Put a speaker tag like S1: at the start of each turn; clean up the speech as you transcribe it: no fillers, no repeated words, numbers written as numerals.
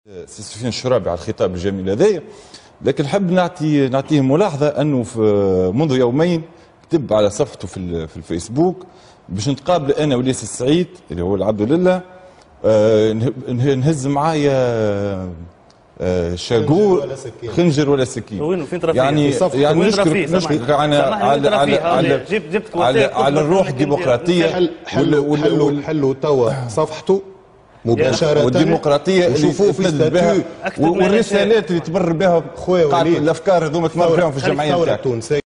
S1: سي سفيان الشرابي على الخطاب الجميل هذايا، لكن نحب نعطيه ملاحظه انه منذ يومين كتب على صفحته في الفيسبوك باش نتقابل انا والياس السعيد اللي هو العبد لله، نهز معايا شاقور خنجر ولا سكين.
S2: وين فين ترى
S1: يعني نشكر على الروح الديمقراطيه.
S3: حلوا توا صفحته مباشرة
S1: والديمقراطيه اللي تنزل بها والرسالات اللي تمر بها الافكار هذوما تمر بهم في الجمعيه نتاعك.